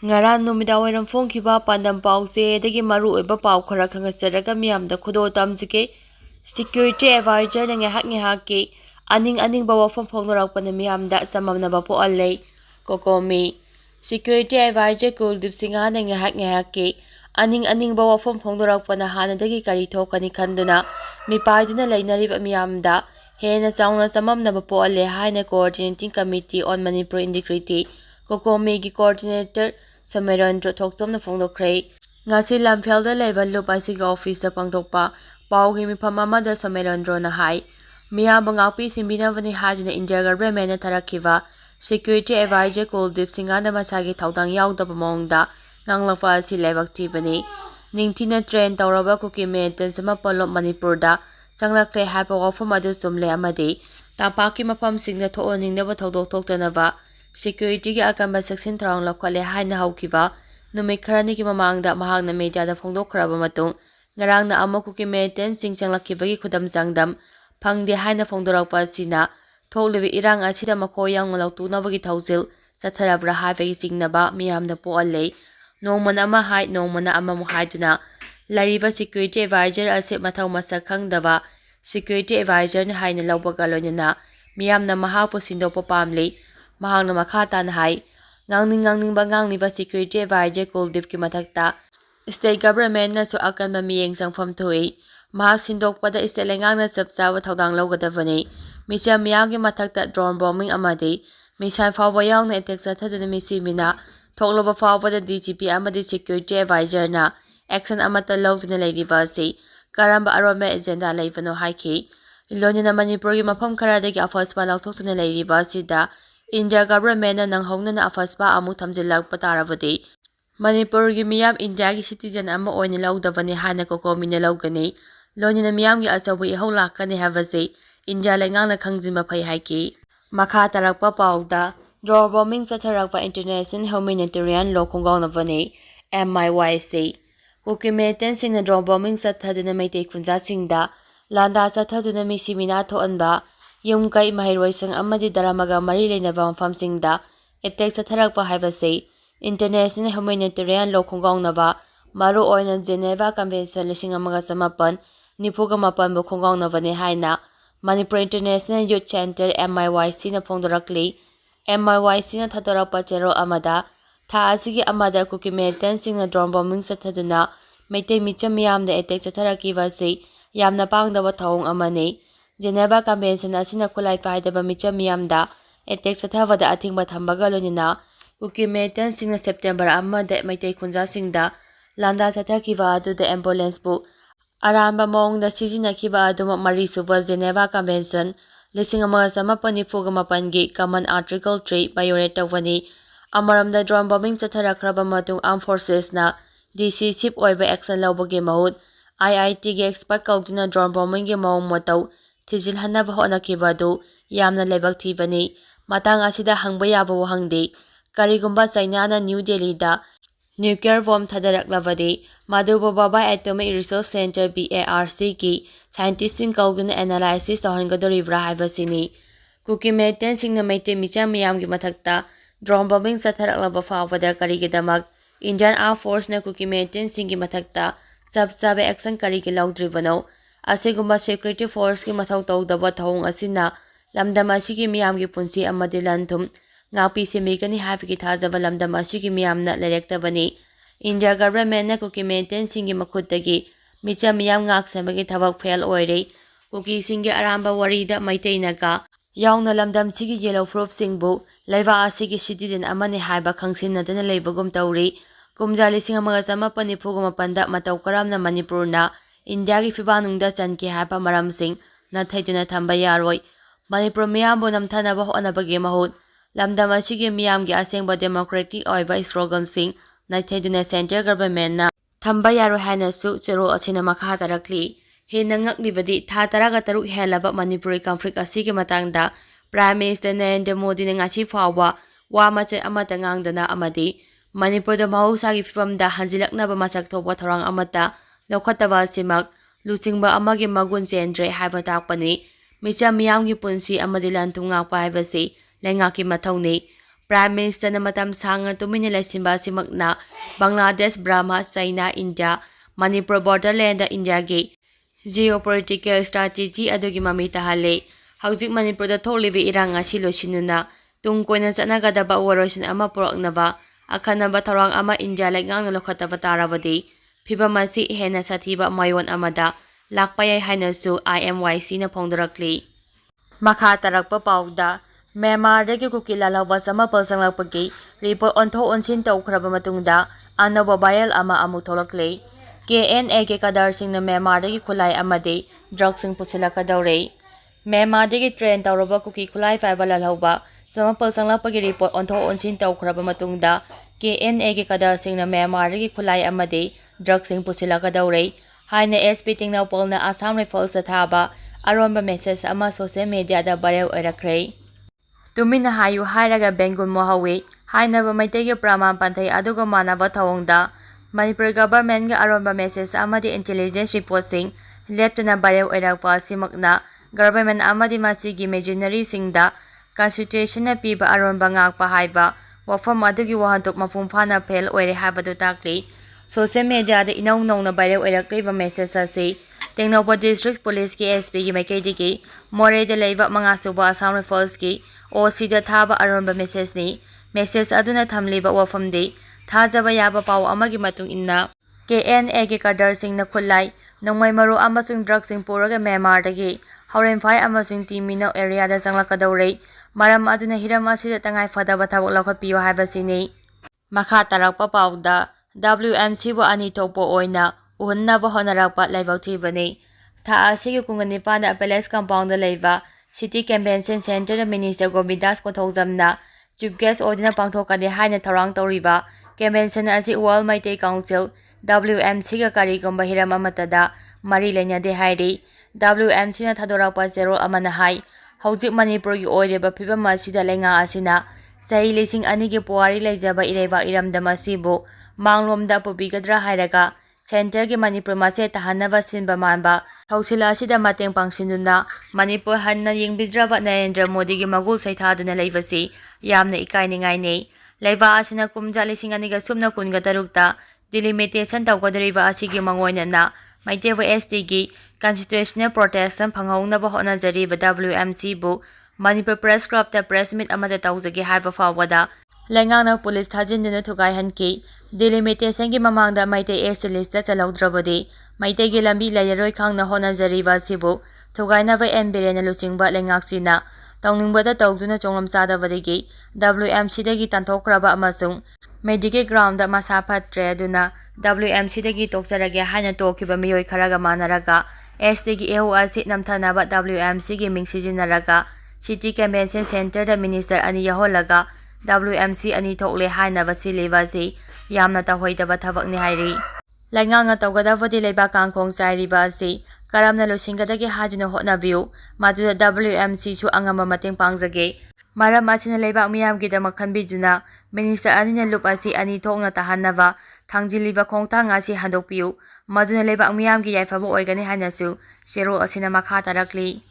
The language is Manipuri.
Ngaran numidawairam phongkhiba pandam pause dagi maruoiba pau khara khangasaraga miyamda khudo tamjike security advisor na ngahak ki aning bawa phongnorakpana miyamda samamnaba poallei kokomi security advisor Kuldip Singha na ngahak ki aning bawa phongnorakpana hanadagi kari thokani khanduna mipaiduna leinariba miyamda hena chauna samamnaba poalle haina coordinating committee on Manipur integrity kokomi gi coordinator Samirandra Thokchomna phongdokhrei ngasi lamphelda leba lup asiga office da pangtokpa paugi mifam amada Samirandra na hai miyamba ngakpi simbinabani hajuna India government na tharakhiba security advisor Kuldip Singha na masagi thaudang yaudaba mongda ngaklaga asi lebak tibani ningthina train tawraba kuki maintain sama polop Manipur da changlakle haipa wafam adu chumle amadi tapaki mafam singna thooningdaba thodok thoktanaba security gi akamba section thrang lakhale haina haukiba numit kharani ki mamangda mahakna media da phongdokhraba matung ngarangna amuk ki maintain sing changlakibagi khudam changdam phangde haina phongdorakpa sina thoklebi irang asida makoyang ngolautunabagi thaujil satharabra haibagi singnaba miyamna poallei nongmana ama hai nongmana ama muhaiduna lariba security advisor ase mathau masak khangdaba security advisor ni haina lawbaga loinana miyamna mahakpu sindokpa pamlei mahakna makha tan hai ngangning ba security advisor Kuldip ki mathakta state government na su akanba miyeng sangpham thui mahak sindokpada state lengangna chapchawa thodang lawgadabani micham miyamgi mathakta drone bombing amadi misan fawba yawna attack chathaduna misimina thokloba fawbada DGP amadi security advisor na action amata lawduna leiriba si karamba aroma agenda leibano haiki ilonina Manipur gi mafam kharadagi afaspa lawthoktuna leiriba sida India government na nanghongna na afaspa amuk thamjilak patarabadi Manipur gi miyam India gi citizen ama oina lawdabani hana kokomi na lawgani lonina miyam gi achawi haulakani habasi India lengangna khangjima phai haiki makha tarakpa pauda drone bombing chatharakpa international humanitarian law khongawnabani MIYC Kukimetan singna drone bombing chathaduna meitei khunja singda landa chathaduna misimina thoanba yumkai mahiroisang amadi daramaga mari leinaba mafamsingda attack chatharakpa haibase international humanitarian law khongawnaba maru oina Geneva Convention 1998 bu khongawnabani haina Manipur International Youth Center MIYC na phongdorakli MIYC na thatorapa chero amada tha asigi amada kukimetan singna drone bombing chathaduna meitei micham miyamda attack chatharakkiba se yamna pangdaba thawong amani Geneva Convention asina khutlai paidaba micham miyamda attack chathabada athingba thambaga lonina kukimetan singna September amada meitei khunja singda landa chathakiba aduda ambulance bu aramba mongda sijinakiba aduma mari suba Geneva Convention 1948 gi Common Article 3 violate tawani amaramda drone bombing chatharakraba matung armed forces na decisive oiba action lawbagi mahut IIT gi expert kauduna drone bombing gi mawng matau thijil hanaba honakhiba du yamna lebak thibani matang asida hangba yaba wahangde karigumba China na New Delhi da nuclear bomb thadaraklabadi Madhuba Baba Atomic Research Center BARC ki scientist sing kauduna analysis tawhangadoribra haibasini kukimetan singna meite micham miyamgi mathakta drone bombing chatharaklaba fawbada karigidamak Indian Armed Force na kukimetan singi mathakta chapchabe action karigi lawdribano asigumba security force ki mathau tawdaba thawung asina lamdam asigi miyamgi punsi amadi lanthum ngakpi semigani haibigi thajaba lamdam asigi miyamna lerektabani India government na kukimetan singi makhutagi micham miyam ngak semagi thabak fail oire kuki singi aramba warida maiteinaga yauna lamdam sigi yellow proof singbu laiba asigi citizen amani haiba khangsinnadana leibagum tawri kumja 1994 matau karamna Manipurna India gi fibanungda chanki haiba maramsing na thaiduna thamba yaroi Manipur miyambu namthanaba honabagi mahut lamdam asigi miyamgi asengba democratic oiba slogan sing na thaiduna center government na thamba yaroi haina su chero achina makha tarakli hena ngaklibadi tha taraga taruk helaba Manipuri conflict asigi matangda Prime Minister Narendra Modi na ngasi fawba wa mache amata ngangdana amadi Manipur da mahusagi fipamda hanjilaknaba masak thoba thorang amata lokhataba simak lusingba amagi magun cendre haiba takpani micham miyamgi punsi amadi lanthum ngakpa haibasi lengaki mathauni Prime Ministerna matam sangna tumina laisimba simakna Bangladesh, Burma, China, India, Manipur borderland India gi geopolitical strategy adugi mami tahale. Haujik Manipur da tholibi irang asi losinuna tung koina chanagadaba waroisin ama puraknaba akhanaba thorang ama India laingang lokhataba tarabadi phibamasi hena sathiba mayon amada lakpayai hainasu IMYC na phongdorakli. Makha tarakpa pauda Myanmar dagi kukila lawa sama palsanglakpagi report ontho onsin tawkhraba matungda anaba viral ama amuk tholakle. KNA ke kadar singna Myanmar dagi khulai amadi drugs sing pusilakadawre. Myanmar dagi train tawraba kuki khulai faiba lalhauba sama palsanglakpagi report ontho onsin tawkhraba matungda KNA ke kadar singna Myanmar dagi khulai amadi drugs sing pusilakadawre. Haina SP tingnaw polna Assam Rifles da thaba aronba message ama social media da viral oirakre. Tumina hayu hairaga bengun mohawi hainaba maitege praman panthai aduga manaba thawongda Manipur government ga aronba message amadi intelligence report sing leptana viral oirakpa simakna government amadi masigi machinery singda constitution na piba aronba ngakpa haiba wafam adugi wahantok mapum phana fail oire habadu takli. Social media da inaw nongna viral oirakliba message asi Tengnaupa District Police ki SP ki maikaidiki More da leiba mga suba Assam Rifles ki OC da thaba aronba message ni message aduna thamliba wafamdi thajaba yaba pau amagi matung inna KNA ki kadar sing na khutlai nongmai maru amasung drug sing puraga Myanmar dagi hauren phai amasung timino area da sanglakadawre maram aduna hiram asida tangai fadaba thabok laukhatpiyo haibasini. Makha tarakpa pauda WMC bu ani thokpo oina uhannaba honarakpa laibak thibani. Tha asigi kungani pada Palace Compound da leiba City Convention Center da Minister Govindas Kothokjamna Chief Guest Odina pangthokade haina thorang tawriba convention asi World Maitai Council WMC ga karigomba hiram amatada mari lenyade hairi. WMC na thadorakpa chero amana hai haujik Manipur gi oireba phibam asida lenga asina sahi lising ani gi puari leijaba ireba iramdam asibu manglomda pubigadra hairaga Center ki Manipur mase tahanaba sinba manba Hausila asida mateng pangsinuna Manipur hanna yingbidraba Narendra Modi gi magul saithaduna leibasi yamna ikainingai ne. Leiba asina kumja lising aniga sumna kunga tarukta delimitation tawgadariba asigi mangoina na maitewa ST gi constitutional protection phanghongnaba honajariba WMC bu Manipur Press Club ta press meet amada tawjagi haiba fawada Lengangna police thajinduna thugai hanki delimitation gi mamangda maite ST list da chalaudrabadi maite gi lambi layaroi khangna honajariba sibu thugainaba embirena lusingba lengaksina tawningbada tawduna chonglam sadabadigi WMC dagi tanthokraba amasung medical ground da masa phatre aduna WMC dagi toksarage haina tokiba miyoi kharaga manaraga ST gi EU asi namthanaba WMC gi mingsijinaraga City Convention Center da minister ani yaholaga WMC ani thokle haina basilebasi yamna tahoidaba thabakni hairi. Lainganga tawgadabadi leiba kangkhong chairiba asi karamna losingadagi hajuna hotnabiu maduda WMC su angama mateng pangjage maram asina leiba miyamgidama khanbijuna minister anina lup asi ani thokna tahannaba thangjiliba khongthang asi handokpiu maduna leiba miyamgi yaifaba oigani hanasu sero asina makha tarakli.